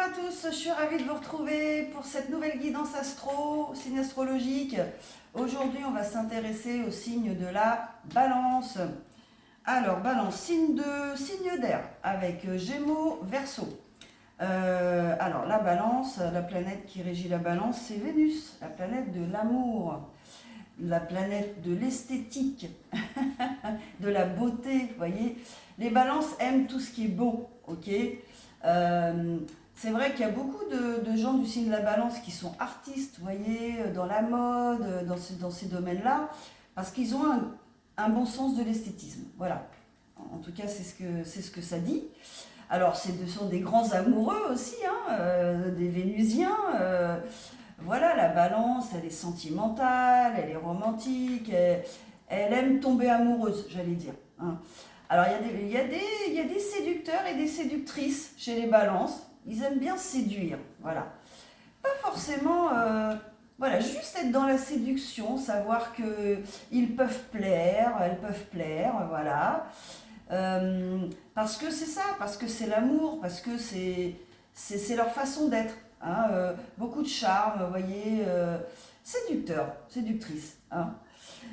à tous, je suis ravie de vous retrouver pour cette nouvelle guidance astro, signe astrologique. Aujourd'hui, on va s'intéresser au signe de la Balance. Alors, Balance, signe d'air, avec Gémeaux, Verseau. Alors, la Balance, la planète qui régit la Balance, c'est Vénus, la planète de l'amour, la planète de l'esthétique, de la beauté, vous voyez. Les balances aiment tout ce qui est beau, ok. Euh, c'est vrai qu'il y a beaucoup de gens du signe de la balance qui sont artistes, vous voyez, dans la mode, dans ces domaines-là, parce qu'ils ont un bon sens de l'esthétisme. Voilà. En tout cas, c'est ce que ça dit. Alors, ce sont des grands amoureux aussi, hein, des Vénusiens. Voilà, la balance, elle est sentimentale, elle est romantique, elle aime tomber amoureuse, j'allais dire, hein. Alors, il y a des séducteurs et des séductrices chez les balances. Ils aiment bien séduire, voilà. Pas forcément, voilà, juste être dans la séduction, savoir que ils peuvent plaire, elles peuvent plaire, voilà. Parce que c'est ça, parce que c'est l'amour, parce que c'est leur façon d'être, hein, beaucoup de charme, vous voyez, séducteurs, séductrices, hein.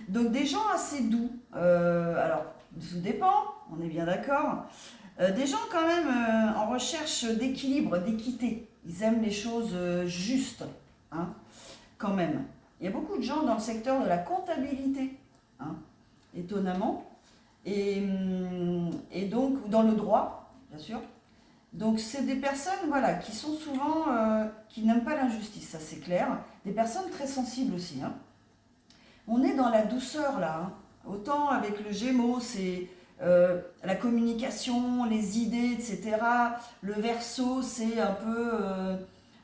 Donc des gens assez doux, alors tout dépend, on est bien d'accord. Des gens quand même en recherche d'équilibre, d'équité. Ils aiment les choses justes, hein, quand même. Il y a beaucoup de gens dans le secteur de la comptabilité, hein, étonnamment, et donc ou dans le droit, bien sûr. Donc c'est des personnes, voilà, qui sont souvent, qui n'aiment pas l'injustice, ça c'est clair. Des personnes très sensibles aussi, hein. On est dans la douceur là, hein. Autant avec le Gémeaux, c'est la communication, les idées, etc. Le Verseau, c'est un peu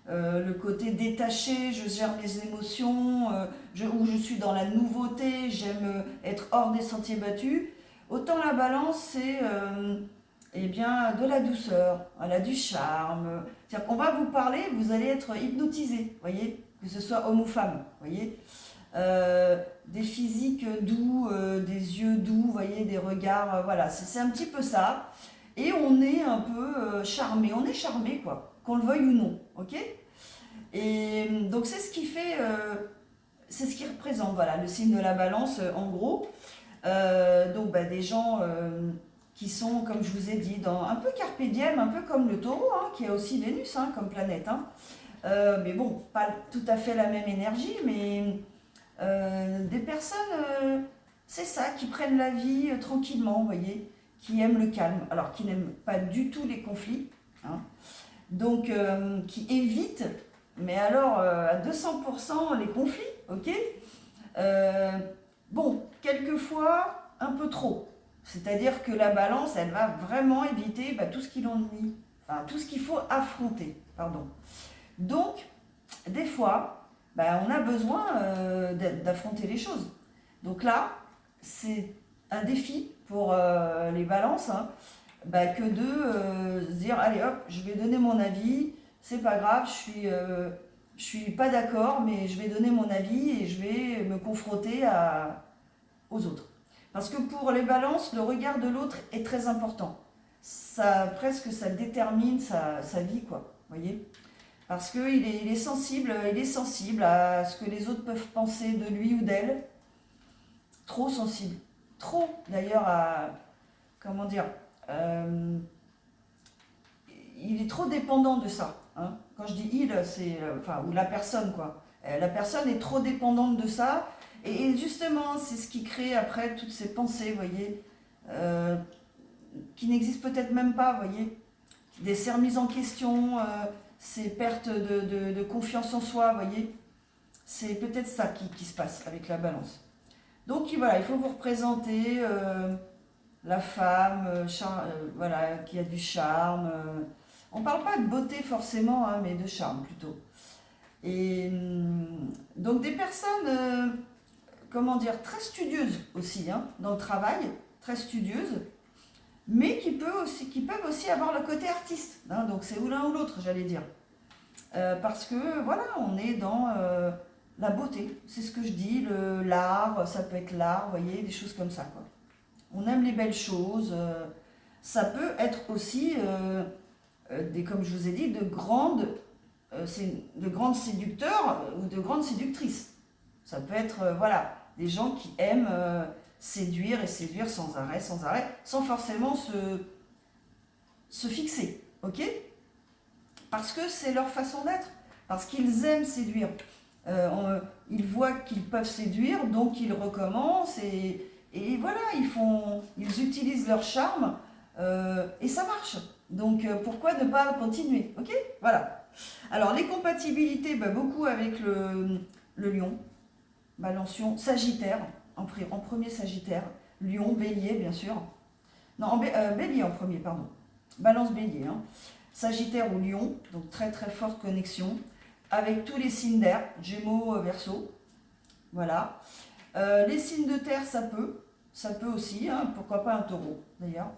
le côté détaché, je gère mes émotions, où je suis dans la nouveauté, j'aime être hors des sentiers battus. Autant la Balance, c'est eh bien, de la douceur, voilà, du charme. C'est-à-dire qu'on va vous parler, vous allez être hypnotisé, voyez, que ce soit homme ou femme, voyez. Des physiques doux, des yeux doux, vous voyez, des regards, voilà, c'est un petit peu ça. Et on est un peu charmé, on est charmé quoi, qu'on le veuille ou non, ok. Et donc c'est ce qui fait, c'est ce qui représente, voilà, le signe de la balance en gros. Donc bah, des gens qui sont, comme je vous ai dit, dans un peu carpe diem, un peu comme le taureau, hein, qui a aussi Vénus hein, comme planète, hein. Mais bon, pas tout à fait la même énergie, mais des personnes, c'est ça, qui prennent la vie tranquillement, vous voyez, qui aiment le calme, alors qui n'aiment pas du tout les conflits, hein. Donc qui évitent, mais alors à 200% les conflits, ok. Euh, bon, quelquefois un peu trop, c'est-à-dire que la balance, elle va vraiment éviter bah, tout ce qui l'ennuie, enfin tout ce qu'il faut affronter, pardon. Donc, des fois, bah, on a besoin d'affronter les choses. Donc là, c'est un défi pour les balances, hein, bah, que de se dire, allez hop, je vais donner mon avis, c'est pas grave, je suis pas d'accord, mais je vais donner mon avis et je vais me confronter aux autres. Parce que pour les balances, le regard de l'autre est très important. Ça, presque, ça détermine sa vie, quoi. Vous voyez, parce qu'il il est sensible à ce que les autres peuvent penser de lui ou d'elle. Trop sensible. Trop, d'ailleurs, à... Comment dire il est trop dépendant de ça, hein. Quand je dis il, c'est... Enfin, ou la personne, quoi. La personne est trop dépendante de ça. Et justement, c'est ce qui crée après toutes ces pensées, vous voyez, qui n'existent peut-être même pas, vous voyez. Ces remises en question, ces pertes de confiance en soi, vous voyez. C'est peut-être ça qui se passe avec la balance. Donc voilà, il faut vous représenter la femme voilà, qui a du charme. On ne parle pas de beauté forcément, hein, mais de charme plutôt. Et donc des personnes, comment dire, très studieuses aussi, hein, dans le travail, très studieuses, mais qui peuvent aussi avoir le côté artiste, hein, donc c'est ou l'un ou l'autre, j'allais dire. Parce que voilà, on est dans la beauté, c'est ce que je dis, l'art, ça peut être l'art, vous voyez, des choses comme ça, quoi. On aime les belles choses, ça peut être aussi comme je vous ai dit, de grandes séducteurs ou de grandes séductrices. Ça peut être, voilà, des gens qui aiment séduire et séduire sans arrêt, sans forcément se fixer, ok? Parce que c'est leur façon d'être, parce qu'ils aiment séduire. Ils voient qu'ils peuvent séduire, donc ils recommencent et voilà, ils utilisent leur charme et ça marche. Donc pourquoi ne pas continuer, ok? Voilà. Alors les compatibilités, beaucoup avec le lion, Balançon, Sagittaire, en premier Sagittaire, Lion, Bélier bien sûr. Non, Bélier en premier, pardon. Balance Bélier, hein. Sagittaire ou Lion, donc très très forte connexion, avec tous les signes d'air, Gémeaux, Verseau, voilà. Les signes de terre, ça peut aussi, hein, pourquoi pas un Taureau d'ailleurs.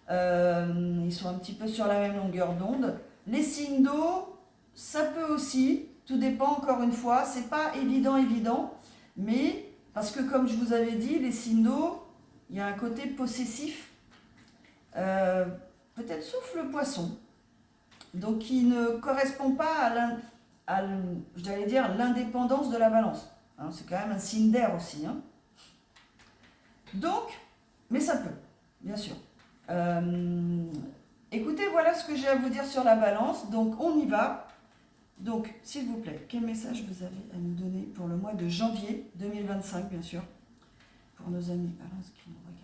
Ils sont un petit peu sur la même longueur d'onde. Les signes d'eau, ça peut aussi, tout dépend encore une fois, c'est pas évident, mais parce que comme je vous avais dit, les signes d'eau, il y a un côté possessif, peut-être sauf le poisson, donc qui ne correspond pas à j'allais dire, l'indépendance de la balance. Hein, c'est quand même un signe d'air aussi. Hein. Donc, mais ça peut, bien sûr. Écoutez, voilà ce que j'ai à vous dire sur la balance. Donc, on y va. Donc, s'il vous plaît, quel message vous avez à nous donner pour le mois de janvier 2025, bien sûr, pour nos amis balance qui nous regardent.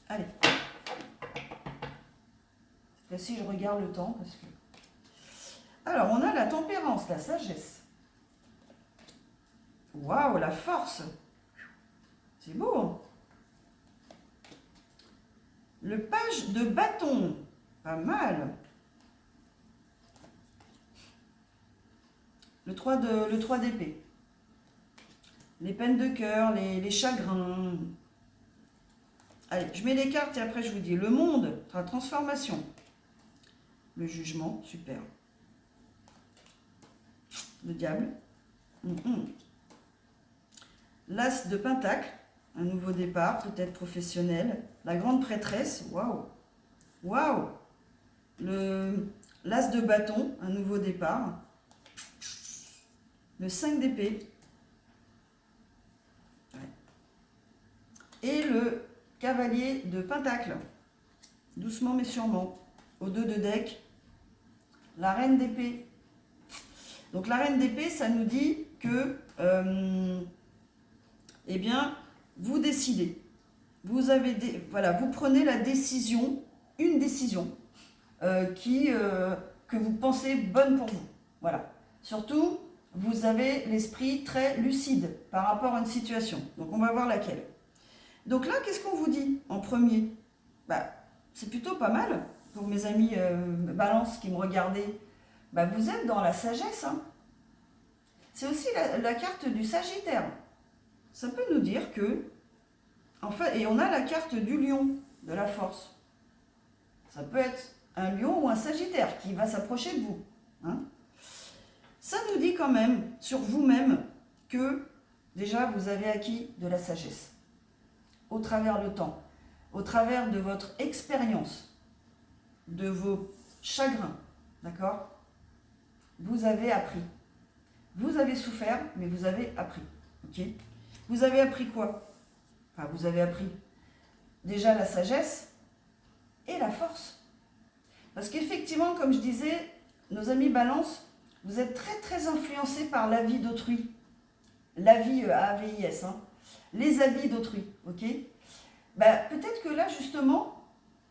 Allez. Cette fois-ci, je regarde le temps parce que... Alors, on a la tempérance, la sagesse. Waouh, la force. C'est beau. Hein. Le page de bâton. Pas mal. Le 3 d'épée. Les peines de cœur, les chagrins. Allez, je mets les cartes et après je vous dis. Le monde, la transformation. Le jugement, super. Le diable. L'as de pentacle, un nouveau départ, peut-être professionnel. La grande prêtresse, waouh. Waouh. L'as de bâton, un nouveau départ. Le 5 d'épée. Et le cavalier de pentacle. Doucement mais sûrement. Au 2 de deck. La reine d'épée. Donc la reine d'épée, ça nous dit que, eh bien, vous décidez. Vous avez voilà, vous prenez la décision, une décision que vous pensez bonne pour vous. Voilà. Surtout, vous avez l'esprit très lucide par rapport à une situation. Donc on va voir laquelle. Donc là, qu'est-ce qu'on vous dit en premier? C'est plutôt pas mal pour mes amis balance qui me regardaient. Vous êtes dans la sagesse. Hein. C'est aussi la carte du Sagittaire. Ça peut nous dire que, et on a la carte du lion, de la force. Ça peut être un lion ou un Sagittaire qui va s'approcher de vous. Hein. Ça nous dit quand même sur vous-même que déjà vous avez acquis de la sagesse au travers le temps, au travers de votre expérience, de vos chagrins, d'accord? Vous avez appris. Vous avez souffert, mais vous avez appris, ok? Vous avez appris quoi? Vous avez appris déjà la sagesse et la force. Parce qu'effectivement, comme je disais, nos amis balance, vous êtes très très influencés par l'avis d'autrui. L'avis AVIS, hein. Les avis d'autrui, ok? Peut-être que là, justement,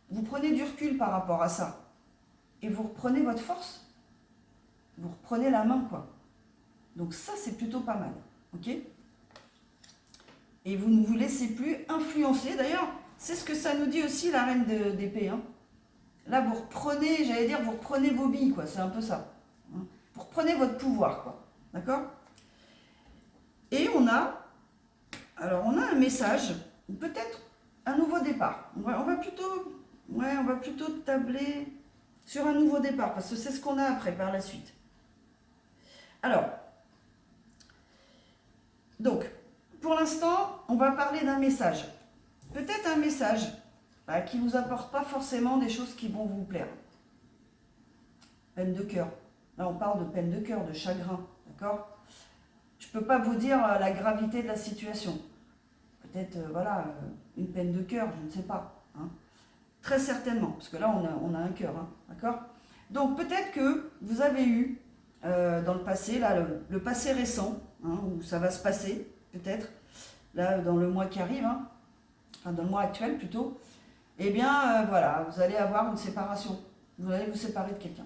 vous prenez du recul par rapport à ça. Et vous reprenez votre force. Vous reprenez la main, quoi. Donc ça, c'est plutôt pas mal, ok? Et vous ne vous laissez plus influencer. D'ailleurs, c'est ce que ça nous dit aussi la reine d'épée, hein. Là, vous reprenez, j'allais dire, vous reprenez vos billes, quoi. C'est un peu ça. Hein. Vous reprenez votre pouvoir, quoi. D'accord? Et on a un message, peut-être un nouveau départ. On va plutôt tabler sur un nouveau départ, parce que c'est ce qu'on a après, par la suite. Alors, donc, pour l'instant, on va parler d'un message. Peut-être un message qui ne vous apporte pas forcément des choses qui vont vous plaire. Peine de cœur. Là, on parle de peine de cœur, de chagrin, d'accord? Je ne peux pas vous dire la gravité de la situation. Peut-être, voilà, une peine de cœur, je ne sais pas. Hein. Très certainement, parce que là, on a un cœur, hein, d'accord? Donc, peut-être que vous avez eu, dans le passé, là, le passé récent, hein, où ça va se passer, peut-être, là, dans le mois qui arrive, hein, enfin, dans le mois actuel plutôt, eh bien, voilà, vous allez avoir une séparation. Vous allez vous séparer de quelqu'un.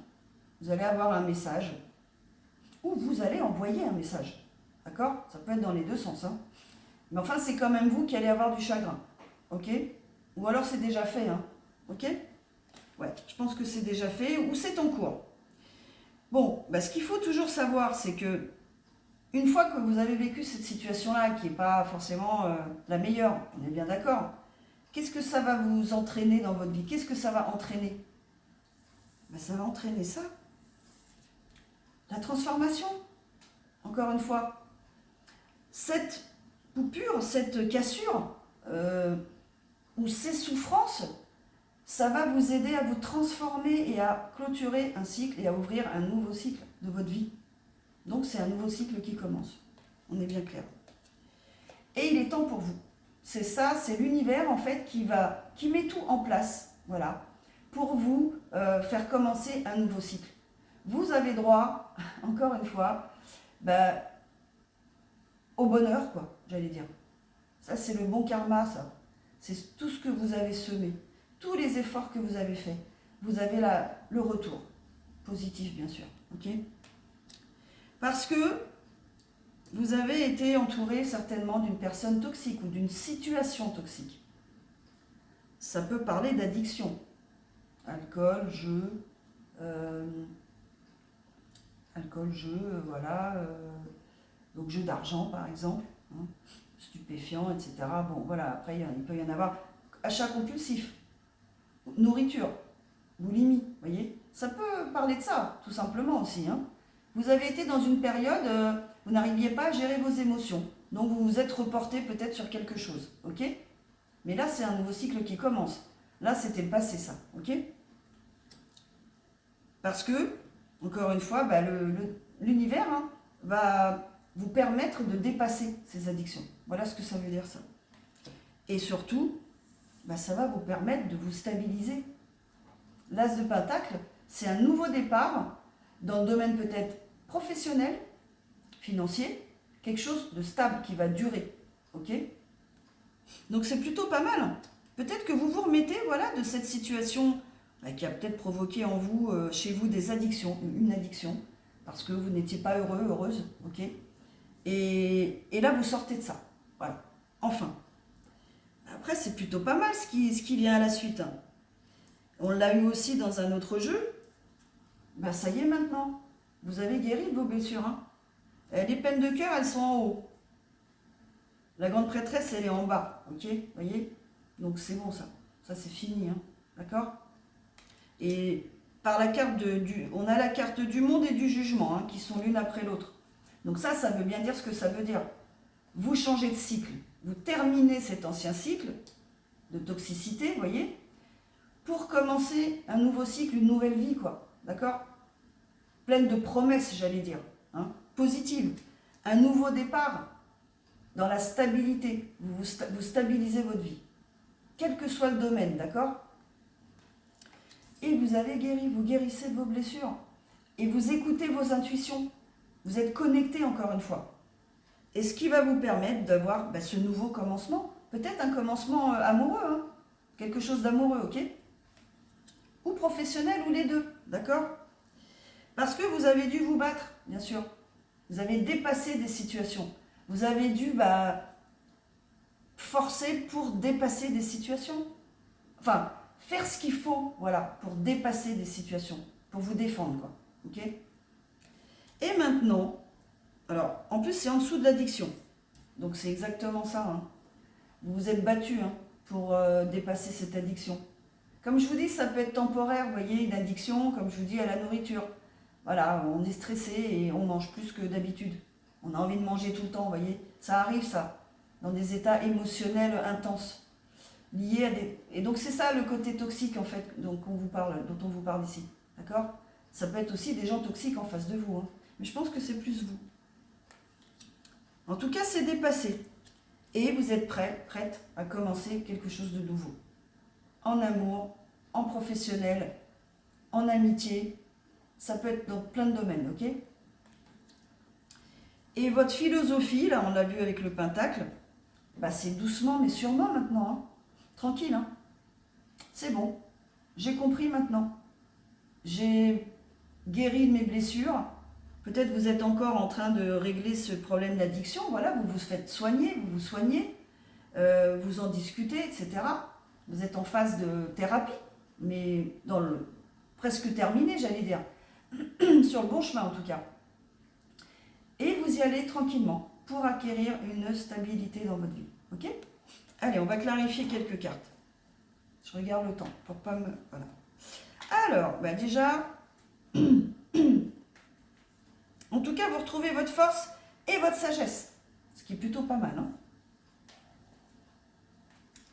Vous allez avoir un message, ou vous allez envoyer un message, d'accord? Ça peut être dans les deux sens, hein. Mais enfin, c'est quand même vous qui allez avoir du chagrin, ok? Ou alors c'est déjà fait, hein, ok? Ouais, je pense que c'est déjà fait, ou c'est en cours. Bon, bah, ce qu'il faut toujours savoir, c'est que une fois que vous avez vécu cette situation-là, qui n'est pas forcément la meilleure, on est bien d'accord, qu'est-ce que ça va vous entraîner dans votre vie? Qu'est-ce que ça va entraîner? Ben, ça va entraîner ça. La transformation, encore une fois. Cette coupure, cette cassure, ou ces souffrances, ça va vous aider à vous transformer et à clôturer un cycle et à ouvrir un nouveau cycle de votre vie. Donc c'est un nouveau cycle qui commence. On est bien clair. Et il est temps pour vous. C'est ça, c'est l'univers en fait qui met tout en place, voilà, pour vous faire commencer un nouveau cycle. Vous avez droit, encore une fois, au bonheur, quoi, j'allais dire. Ça, c'est le bon karma, ça. C'est tout ce que vous avez semé, tous les efforts que vous avez faits. Vous avez le retour, positif bien sûr, ok? Parce que vous avez été entouré certainement d'une personne toxique ou d'une situation toxique. Ça peut parler d'addiction. Alcool, jeu, voilà. Donc jeu d'argent par exemple, hein, stupéfiants, etc. Bon voilà, après il peut y en avoir. Achat compulsif, nourriture, boulimie, vous voyez. Ça peut parler de ça, tout simplement aussi, hein. Vous avez été dans une période, vous n'arriviez pas à gérer vos émotions. Donc vous vous êtes reporté peut-être sur quelque chose, ok? Mais là, c'est un nouveau cycle qui commence. Là, c'était le passé, ça, ok? Parce que, encore une fois, l'univers va vous permettre de dépasser ces addictions. Voilà ce que ça veut dire, ça. Et surtout, ça va vous permettre de vous stabiliser. L'As de Pentacle, c'est un nouveau départ dans le domaine peut-être professionnel, financier, quelque chose de stable qui va durer, ok? Donc c'est plutôt pas mal. Peut-être que vous vous remettez, voilà, de cette situation qui a peut-être provoqué en vous, chez vous, des addictions, une addiction, parce que vous n'étiez pas heureux, heureuse, ok? Et là, vous sortez de ça, voilà, enfin. Après, c'est plutôt pas mal ce qui vient à la suite, hein. On l'a eu aussi dans un autre jeu. Ça y est maintenant, vous avez guéri de vos blessures, hein. Les peines de cœur, elles sont en haut. La grande prêtresse, elle est en bas, ok? Vous voyez? Donc c'est bon, ça. Ça, c'est fini, hein. D'accord? Et par la carte on a la carte du monde et du jugement, hein, qui sont l'une après l'autre. Donc ça veut bien dire ce que ça veut dire. Vous changez de cycle. Vous terminez cet ancien cycle de toxicité, vous voyez? Pour commencer un nouveau cycle, une nouvelle vie, quoi. D'accord? Pleine de promesses, j'allais dire, hein, positives. Un nouveau départ dans la stabilité. Vous stabilisez votre vie, quel que soit le domaine, d'accord? Et vous avez guéri, vous guérissez de vos blessures. Et vous écoutez vos intuitions. Vous êtes connecté, encore une fois. Et ce qui va vous permettre d'avoir ce nouveau commencement. Peut-être un commencement amoureux, hein, quelque chose d'amoureux, ok? Ou professionnel, ou les deux, d'accord? Parce que vous avez dû vous battre, bien sûr. Vous avez dépassé des situations. Vous avez dû forcer pour dépasser des situations. Enfin, faire ce qu'il faut, voilà, pour dépasser des situations, pour vous défendre, quoi. Ok? Et maintenant, alors, en plus, c'est en dessous de l'addiction. Donc, c'est exactement ça, hein. Vous vous êtes battu, hein, pour dépasser cette addiction. Comme je vous dis, ça peut être temporaire, vous voyez, une addiction, comme je vous dis, à la nourriture. Voilà, on est stressé et on mange plus que d'habitude. On a envie de manger tout le temps, vous voyez. Ça arrive, ça, dans des états émotionnels intenses, liés à des... Et donc c'est ça le côté toxique, en fait, dont on vous parle ici. D'accord? Ça peut être aussi des gens toxiques en face de vous, hein. Mais je pense que c'est plus vous. En tout cas, c'est dépassé. Et vous êtes prête à commencer quelque chose de nouveau. En amour, en professionnel, en amitié. Ça peut être dans plein de domaines, ok? Et votre philosophie, là, on l'a vu avec le pentacle, bah c'est doucement mais sûrement maintenant, hein. Tranquille, hein. C'est bon. J'ai compris maintenant. J'ai guéri de mes blessures. Peut-être vous êtes encore en train de régler ce problème d'addiction. Voilà, vous vous faites soigner, vous vous soignez, vous en discutez, etc. Vous êtes en phase de thérapie, mais dans le presque terminé, j'allais dire. Sur le bon chemin en tout cas. Et vous y allez tranquillement pour acquérir une stabilité dans votre vie. Ok? Allez, on va clarifier quelques cartes. Je regarde le temps pour pas me... Voilà. Alors, bah déjà, en tout cas, vous retrouvez votre force et votre sagesse. Ce qui est plutôt pas mal, hein?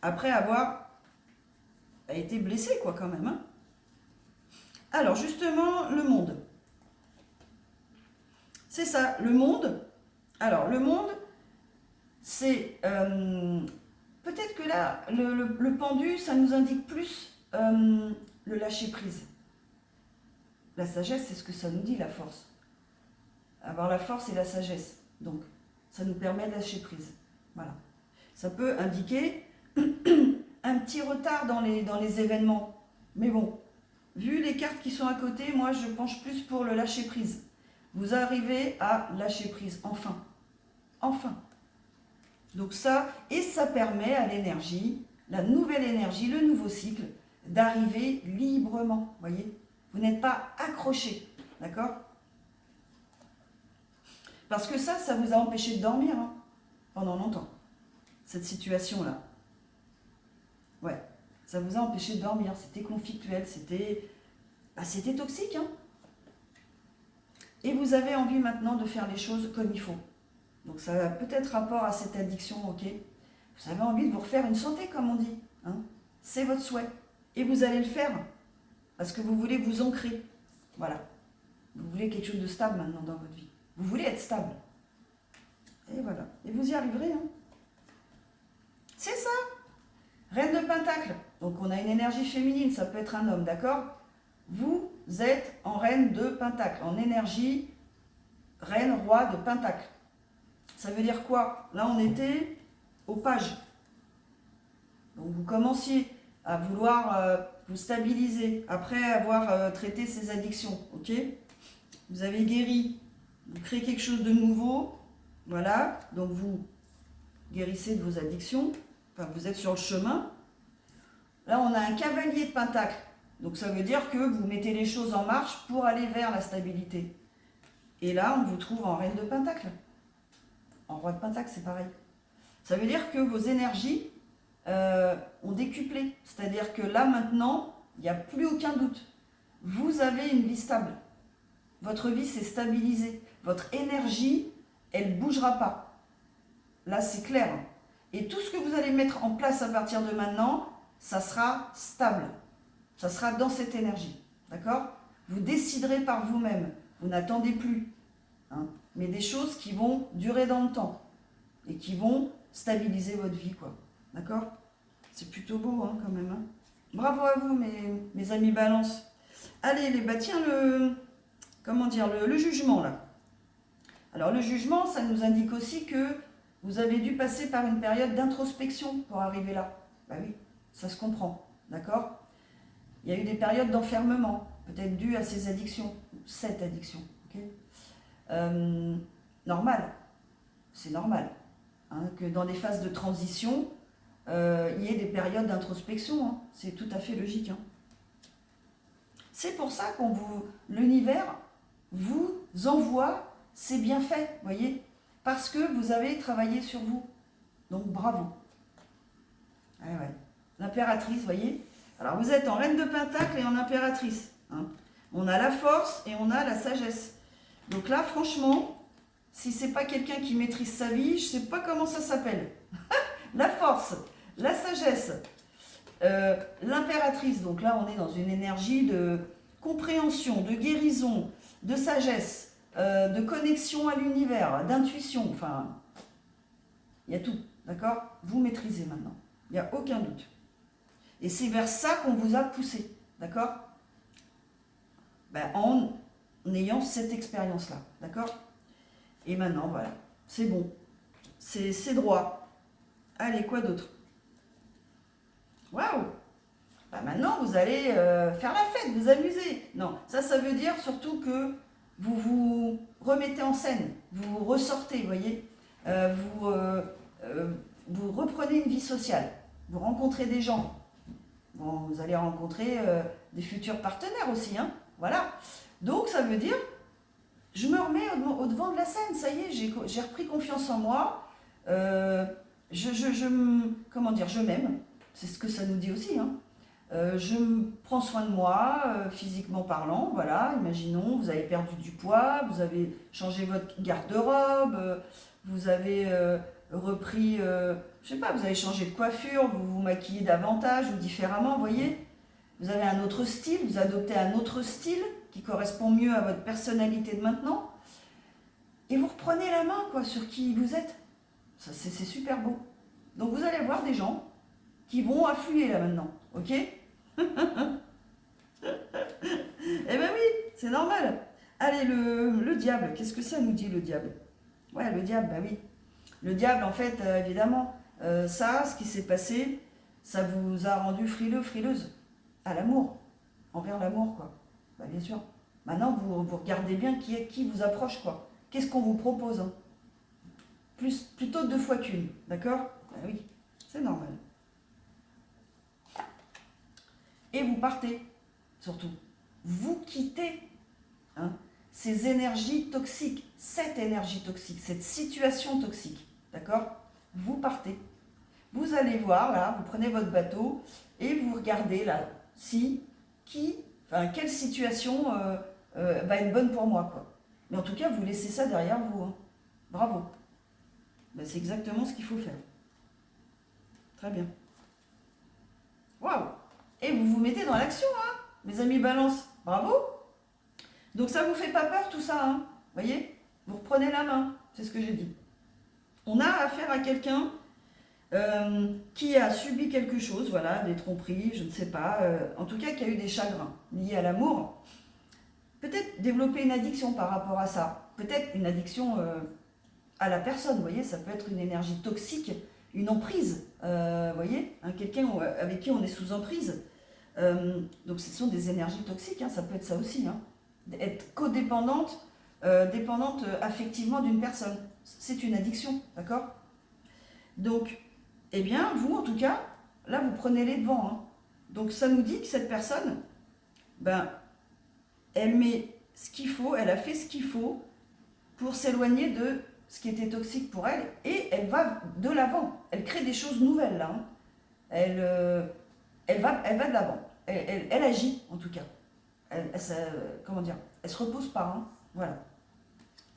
Après avoir été blessé, quoi, quand même, hein? Alors, justement, le monde. C'est ça, le monde. Alors, le monde, c'est... peut-être que là, le pendu, ça nous indique plus le lâcher-prise. La sagesse, c'est ce que ça nous dit, la force. Avoir la force et la sagesse. Donc, ça nous permet de lâcher prise. Voilà. Ça peut indiquer un petit retard dans les événements. Mais bon, vu les cartes qui sont à côté, moi, je penche plus pour le lâcher-prise. Vous arrivez à lâcher prise, enfin. Enfin. Donc ça, et ça permet à l'énergie, la nouvelle énergie, le nouveau cycle, d'arriver librement, voyez. Vous n'êtes pas accroché, d'accord? Parce que ça vous a empêché de dormir, hein, pendant longtemps, cette situation-là. Ouais, ça vous a empêché de dormir, c'était conflictuel, c'était toxique, hein. Et vous avez envie maintenant de faire les choses comme il faut. Donc ça a peut-être rapport à cette addiction, ok? Vous avez envie de vous refaire une santé, comme on dit, hein? C'est votre souhait. Et vous allez le faire, parce que vous voulez vous ancrer. Voilà. Vous voulez quelque chose de stable maintenant dans votre vie. Vous voulez être stable. Et voilà. Et vous y arriverez, hein? C'est ça. Reine de Pentacle. Donc on a une énergie féminine, ça peut être un homme, d'accord? Vous êtes en reine de Pentacle, en énergie reine, roi de Pentacle. Ça veut dire quoi? Là, on était au page. Donc vous commenciez à vouloir vous stabiliser après avoir traité ces addictions, ok? Vous avez guéri, vous créez quelque chose de nouveau, voilà, donc vous guérissez de vos addictions, enfin vous êtes sur le chemin. Là, on a un cavalier de Pentacle, donc ça veut dire que vous mettez les choses en marche pour aller vers la stabilité. Et là, on vous trouve en reine de Pentacle. En roi de Pentacle, c'est pareil. Ça veut dire que vos énergies ont décuplé. C'est-à-dire que là, maintenant, il n'y a plus aucun doute. Vous avez une vie stable. Votre vie s'est stabilisée. Votre énergie, elle ne bougera pas. Là, c'est clair. Et tout ce que vous allez mettre en place à partir de maintenant, ça sera stable. Ça sera dans cette énergie. D'accord? Vous déciderez par vous-même. Vous n'attendez plus. Hein, mais des choses qui vont durer dans le temps. Et qui vont stabiliser votre vie, quoi. D'accord? C'est plutôt beau, hein, quand même. Hein. Bravo à vous, mes amis Balance. Allez, tiens, le jugement, là. Alors, le jugement, ça nous indique aussi que vous avez dû passer par une période d'introspection pour arriver là. Bah oui, ça se comprend, d'accord? Il y a eu des périodes d'enfermement, peut-être dues à ces addictions, cette addiction, ok? Normal, c'est normal, hein, que dans des phases de transition, il y ait des périodes d'introspection, hein, c'est tout à fait logique. Hein. C'est pour ça l'univers vous envoie ces bienfaits, voyez, parce que vous avez travaillé sur vous. Donc bravo. Ouais. L'impératrice, voyez, Alors, vous êtes en reine de pentacle et en impératrice. Hein. On a la force et on a la sagesse. Donc là, franchement, si c'est pas quelqu'un qui maîtrise sa vie, je sais pas comment ça s'appelle. La force, la sagesse, l'impératrice. Donc là, on est dans une énergie de compréhension, de guérison, de sagesse, de connexion à l'univers, d'intuition. Enfin, il y a tout, d'accord? Vous maîtrisez maintenant. Il n'y a aucun doute. Et c'est vers ça qu'on vous a poussé, d'accord? Ben, en ayant cette expérience-là, d'accord? Et maintenant, voilà, c'est bon, c'est droit. Allez, quoi d'autre? Waouh! Ben maintenant, vous allez faire la fête, vous amuser. Non, ça veut dire surtout que vous vous remettez en scène, vous ressortez, vous voyez? Vous reprenez une vie sociale, vous rencontrez des gens. Bon, vous allez rencontrer des futurs partenaires aussi, hein? Voilà. Donc, ça veut dire, je me remets au devant de la scène, ça y est, j'ai repris confiance en moi. Comment dire, je m'aime. C'est ce que ça nous dit aussi, hein. Je prends soin de moi, physiquement parlant, voilà, imaginons, vous avez perdu du poids, vous avez changé votre garde-robe, vous avez repris, je sais pas, vous avez changé de coiffure, vous vous maquillez davantage ou différemment, vous voyez, vous avez un autre style, vous adoptez un autre style qui correspond mieux à votre personnalité de maintenant, et vous reprenez la main, quoi, sur qui vous êtes. Ça, c'est super beau. Donc vous allez voir des gens qui vont affluer là maintenant, ok? Eh ben oui, c'est normal. Allez, le diable, qu'est-ce que ça nous dit le diable? Ouais, le diable, bah oui. Le diable, en fait, évidemment, ça, ce qui s'est passé, ça vous a rendu frileux, frileuse, à l'amour, envers l'amour, quoi. Bah bien sûr. Maintenant, vous regardez bien qui vous approche, quoi. Qu'est-ce qu'on vous propose, hein? Plutôt 2 fois qu'une, d'accord? Bah oui, c'est normal. Et vous partez, surtout. Vous quittez, hein, ces énergies toxiques, cette énergie toxique, cette situation toxique, d'accord? Vous partez. Vous allez voir, là, vous prenez votre bateau et vous regardez, là, quelle situation va être bonne pour moi, quoi. Mais en tout cas, vous laissez ça derrière vous, hein. Bravo. Ben, c'est exactement ce qu'il faut faire. Très bien. Waouh! Et vous vous mettez dans l'action, hein, mes amis balance. Bravo! Donc ça vous fait pas peur tout ça, hein? Voyez? Vous reprenez la main, c'est ce que j'ai dit. On a affaire à quelqu'un qui a subi quelque chose, voilà, des tromperies, je ne sais pas, en tout cas qui a eu des chagrins liés à l'amour. Peut-être développer une addiction par rapport à ça. Peut-être une addiction à la personne, vous voyez, ça peut être une énergie toxique, une emprise, vous voyez, hein, quelqu'un avec qui on est sous emprise. Donc ce sont des énergies toxiques, hein, ça peut être ça aussi, hein. Être codépendante, dépendante affectivement d'une personne. C'est une addiction, d'accord? Donc, eh bien, vous, en tout cas, là, vous prenez les devants, hein. Donc ça nous dit que cette personne, ben, elle met ce qu'il faut, elle a fait ce qu'il faut pour s'éloigner de ce qui était toxique pour elle, et elle va de l'avant. Elle crée des choses nouvelles, là, hein. Elle va de l'avant. Elle agit, en tout cas. Comment dire? Elle se repose pas, hein. Voilà.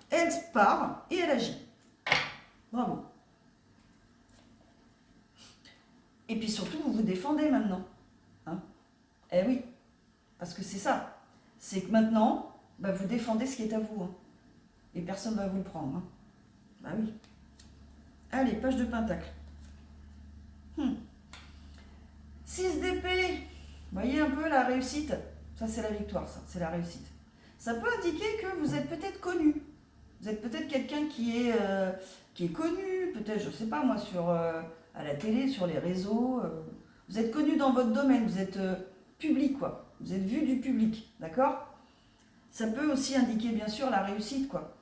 Elle part et elle agit. Bravo. Et puis surtout, vous vous défendez maintenant, hein. Eh oui, parce que c'est ça. C'est que maintenant, bah, vous défendez ce qui est à vous, hein. Et personne ne va vous le prendre, hein. Bah oui. Allez, page de pentacle. 6 d'épée. Vous voyez un peu la réussite? Ça, c'est la victoire, ça, c'est la réussite. Ça peut indiquer que vous êtes peut-être connu. Vous êtes peut-être quelqu'un qui est connu, peut-être, je ne sais pas moi, à la télé, sur les réseaux. Vous êtes connu dans votre domaine, vous êtes public, quoi. Vous êtes vu du public, d'accord? Ça peut aussi indiquer, bien sûr, la réussite, quoi.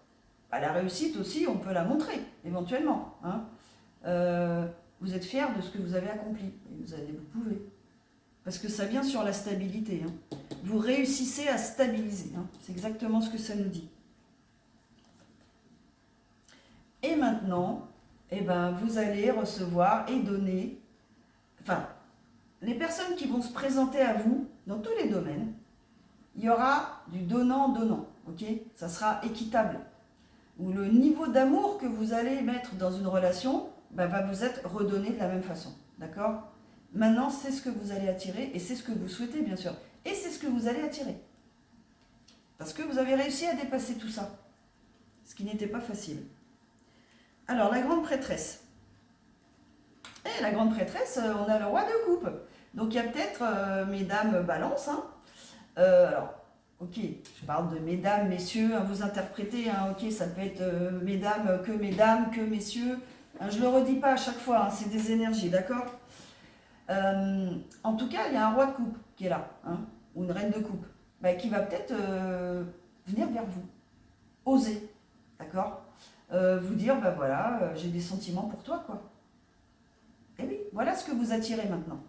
Bah, la réussite aussi, on peut la montrer, éventuellement, hein. Vous êtes fier de ce que vous avez accompli, et vous pouvez. Parce que ça vient sur la stabilité, hein. Vous réussissez à stabiliser, hein. C'est exactement ce que ça nous dit. Et maintenant, eh ben, vous allez recevoir et donner, enfin, les personnes qui vont se présenter à vous, dans tous les domaines, il y aura du donnant-donnant, ok? Ça sera équitable. Ou le niveau d'amour que vous allez mettre dans une relation va vous être redonné de la même façon, d'accord? Maintenant, c'est ce que vous allez attirer et c'est ce que vous souhaitez, bien sûr. Et c'est ce que vous allez attirer. Parce que vous avez réussi à dépasser tout ça, ce qui n'était pas facile. Alors, la grande prêtresse. Et la grande prêtresse, on a le roi de coupe. Donc, il y a peut-être, mesdames balance, hein. Alors, ok, je parle de mesdames, messieurs, hein, vous interprétez, hein, ok, ça peut être mesdames, que messieurs. Hein, je ne le redis pas à chaque fois, hein, c'est des énergies, d'accord? En tout cas, il y a un roi de coupe qui est là, hein, ou une reine de coupe, qui va peut-être venir vers vous, oser, d'accord? Vous dire, voilà, j'ai des sentiments pour toi, quoi. Et oui, voilà ce que vous attirez maintenant.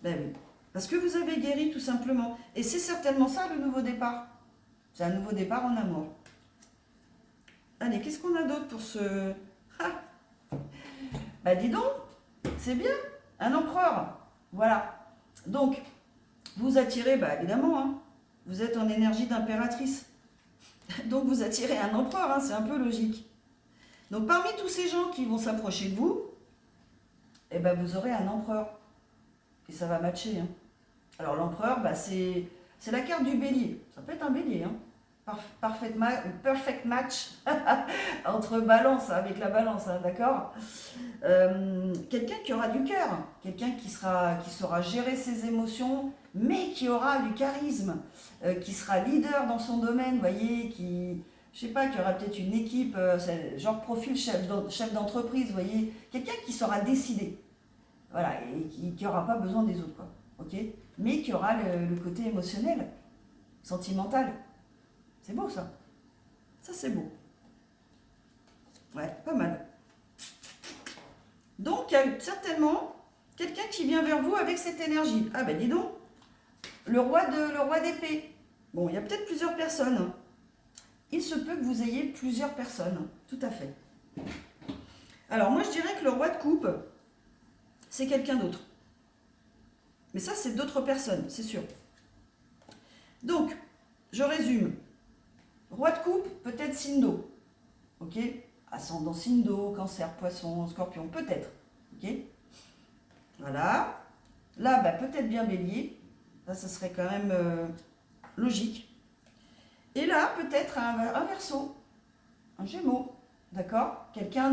Ben oui, parce que vous avez guéri tout simplement. Et c'est certainement ça le nouveau départ. C'est un nouveau départ en amour. Allez, qu'est-ce qu'on a d'autre pour ce... dis donc, c'est bien, un empereur. Voilà. Donc, vous attirez, évidemment, hein, vous êtes en énergie d'impératrice. Donc, vous attirez un empereur, hein, c'est un peu logique. Donc, parmi tous ces gens qui vont s'approcher de vous, vous aurez un empereur. Et ça va matcher. Hein. Alors, l'empereur, c'est la carte du bélier. Ça peut être un bélier. Hein. Perfect match entre balance, avec la balance, hein, d'accord. Quelqu'un qui aura du cœur, quelqu'un qui saura gérer ses émotions, mais qui aura du charisme, qui sera leader dans son domaine, vous voyez, qui aura peut-être une équipe, genre profil chef d'entreprise, vous voyez, quelqu'un qui saura décider, voilà, et qui n'aura pas besoin des autres, quoi, ok, mais qui aura le côté émotionnel, sentimental. C'est beau ça. Ça c'est beau. Ouais, pas mal. Donc il y a certainement quelqu'un qui vient vers vous avec cette énergie. Ah dis donc, le roi d'épée. Bon, il y a peut-être plusieurs personnes. Il se peut que vous ayez plusieurs personnes, tout à fait. Alors moi je dirais que le roi de coupe, c'est quelqu'un d'autre. Mais ça c'est d'autres personnes, c'est sûr. Donc, je résume. Roi de coupe, peut-être signe d'eau. Ok? Ascendant signe d'eau, cancer, poisson, scorpion, peut-être. Ok? Voilà. Là, peut-être bien bélier. Là, ça serait quand même logique. Et là, peut-être un verseau, un gémeau. D'accord? Quelqu'un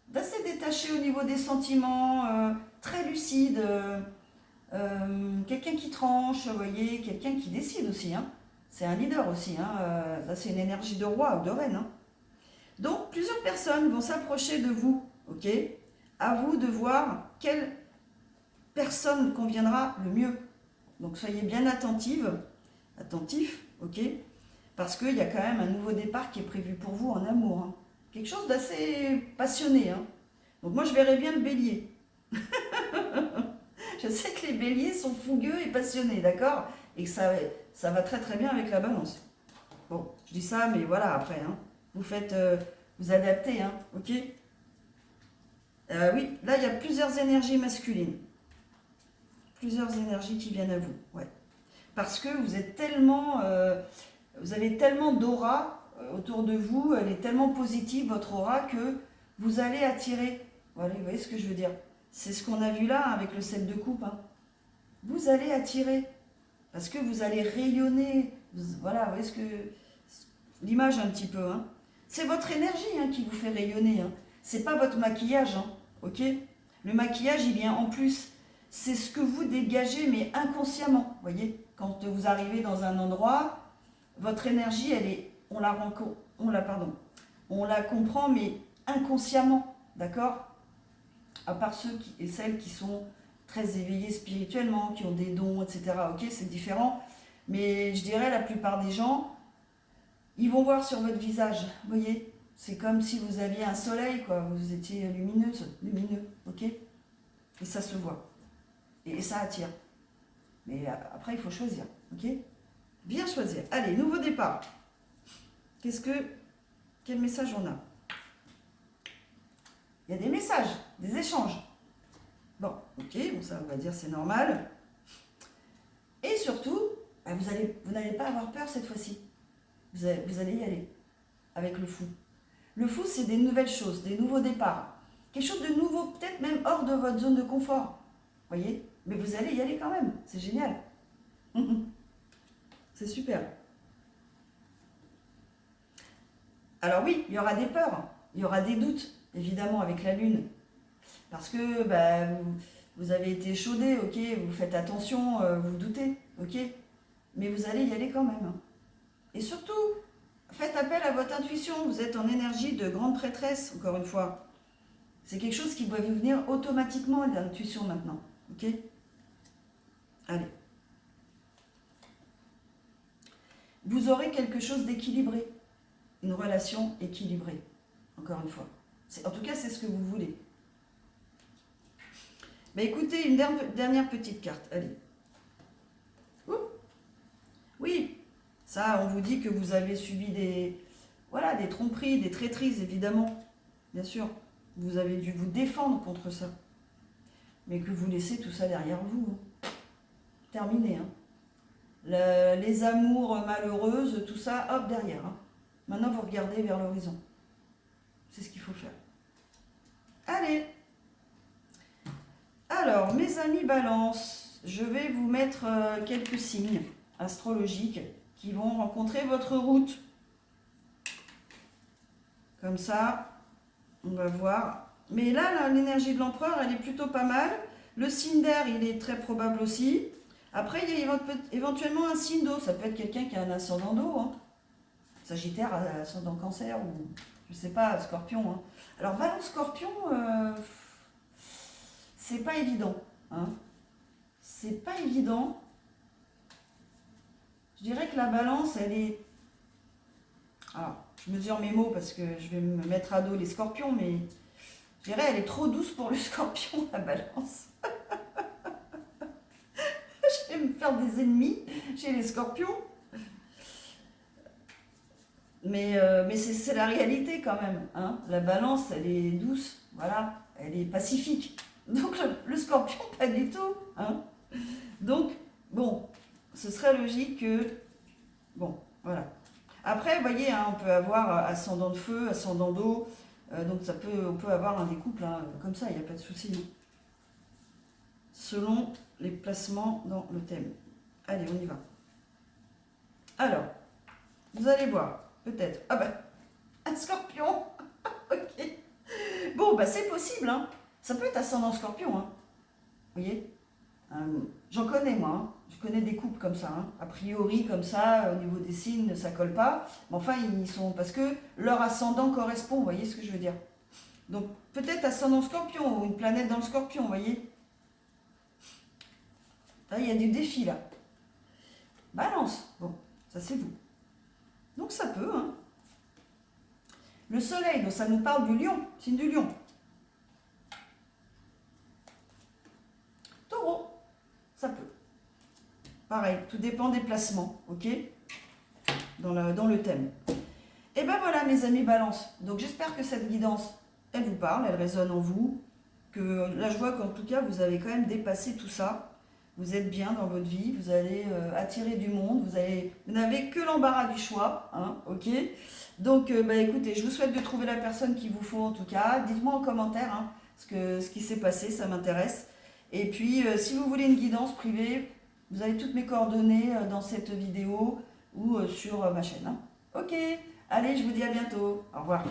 d'assez détaché au niveau des sentiments, très lucide. Quelqu'un qui tranche, vous voyez, quelqu'un qui décide aussi. Hein. C'est un leader aussi. Hein. Ça, c'est une énergie de roi ou de reine. Hein. Donc, plusieurs personnes vont s'approcher de vous, ok? À vous de voir quelle personne conviendra le mieux. Donc, soyez bien attentifs, ok? Parce qu'il y a quand même un nouveau départ qui est prévu pour vous en amour. Hein. Quelque chose d'assez passionné. Hein. Donc, moi, je verrais bien le bélier. Je sais que les béliers sont fougueux et passionnés, d'accord? Et que ça va très très bien avec la balance. Bon, je dis ça, mais voilà, après, hein. Vous faites, vous adaptez, hein, ok? Oui, là, il y a plusieurs énergies masculines. Plusieurs énergies qui viennent à vous, ouais. Parce que vous êtes tellement, vous avez tellement d'aura autour de vous, elle est tellement positive, votre aura, que vous allez attirer. Voilà, vous voyez ce que je veux dire? C'est ce qu'on a vu là avec le 7 de coupe. Hein. Vous allez attirer, parce que vous allez rayonner. Voilà, vous voyez ce que... L'image un petit peu. Hein. C'est votre énergie qui vous fait rayonner. Hein. C'est pas votre maquillage. Hein, ok? Le maquillage, il vient en plus. C'est ce que vous dégagez, mais inconsciemment. Vous voyez? Quand vous arrivez dans un endroit, votre énergie, on la comprend, mais inconsciemment. D'accord? À part ceux et celles qui sont très éveillés spirituellement, qui ont des dons, etc. Ok, c'est différent. Mais je dirais la plupart des gens, ils vont voir sur votre visage. Vous voyez, c'est comme si vous aviez un soleil, quoi. Vous étiez lumineux, ok. Et ça se voit. Et ça attire. Mais après, il faut choisir, ok. Bien choisir. Allez, nouveau départ. Quel message on a? Il y a des messages, des échanges. Bon, Ok, bon ça on va dire c'est normal. Et surtout, bah, vous n'allez pas avoir peur cette fois-ci. Vous allez y aller avec le fou. Le fou, c'est des nouvelles choses, des nouveaux départs. Quelque chose de nouveau, peut-être même hors de votre zone de confort. Voyez? Mais vous allez y aller quand même. C'est génial. C'est super. Alors oui, il y aura des peurs, il y aura des doutes, évidemment, avec la Lune. Parce que bah, vous avez été chaudé, ok, vous faites attention, vous doutez, ok, mais vous allez y aller quand même. Et surtout, faites appel à votre intuition, vous êtes en énergie de grande prêtresse, encore une fois. C'est quelque chose qui doit vous venir automatiquement, l'intuition maintenant, ok. Allez. Vous aurez quelque chose d'équilibré, une relation équilibrée, encore une fois. En tout cas, c'est ce que vous voulez. Mais écoutez, une dernière petite carte, allez. Ouh. Oui, ça, on vous dit que vous avez subi des tromperies, des traîtrises, évidemment. Bien sûr, vous avez dû vous défendre contre ça. Mais que vous laissez tout ça derrière vous. Terminé, hein. Les amours malheureuses, tout ça, hop, derrière. Hein. Maintenant, vous regardez vers l'horizon. C'est ce qu'il faut faire. Allez. Alors, mes amis Balance, je vais vous mettre quelques signes astrologiques qui vont rencontrer votre route. Comme ça, on va voir. Mais là, l'énergie de l'empereur, elle est plutôt pas mal. Le signe d'air, il est très probable aussi. Après, il y a éventuellement un signe d'eau. Ça peut être quelqu'un qui a un ascendant d'eau. Hein. Sagittaire, ascendant cancer, ou je sais pas, scorpion. Hein. Alors, Balance Scorpion, c'est pas évident. Hein. C'est pas évident. Je dirais que la balance, elle est... Alors, je mesure mes mots parce que je vais me mettre à dos les scorpions, mais je dirais elle est trop douce pour le scorpion, la balance. Je vais me faire des ennemis chez les scorpions. Mais c'est la réalité quand même. Hein. La balance, elle est douce, voilà, elle est pacifique. Donc le scorpion, pas du tout. Hein. Donc, bon, ce serait logique que... Bon, voilà. Après, vous voyez, hein, on peut avoir ascendant de feu, ascendant d'eau, donc on peut avoir des couples hein, comme ça, il n'y a pas de souci. Selon les placements dans le thème. Allez, on y va. Alors, vous allez voir, peut-être. Ah ben, un scorpion. Ok. Bon, bah c'est possible, hein. Ça peut être ascendant scorpion, hein. Vous voyez j'en connais, moi. Hein. Je connais des couples comme ça. Hein. A priori, comme ça, au niveau des signes, ça colle pas. Mais enfin, ils sont... Parce que leur ascendant correspond, vous voyez ce que je veux dire. Donc, peut-être ascendant scorpion, ou une planète dans le scorpion, vous voyez. Là, il y a des défis, là. Balance. Bon, ça c'est vous. Donc, ça peut, hein. Le soleil, donc ça nous parle du lion, signe du lion. Taureau. Ça peut. Pareil, tout dépend des placements, ok, dans le thème. Et ben voilà, mes amis Balance. Donc j'espère que cette guidance, elle vous parle, elle résonne en vous. Que là, je vois qu'en tout cas, vous avez quand même dépassé tout ça. Vous êtes bien dans votre vie, vous allez attirer du monde, vous n'avez que l'embarras du choix, hein, ok. Donc, bah, écoutez, je vous souhaite de trouver la personne qu'il vous faut en tout cas. Dites-moi en commentaire hein, ce qui s'est passé, ça m'intéresse. Et puis, si vous voulez une guidance privée, vous avez toutes mes coordonnées dans cette vidéo ou sur ma chaîne. Hein. Ok, allez, je vous dis à bientôt. Au revoir.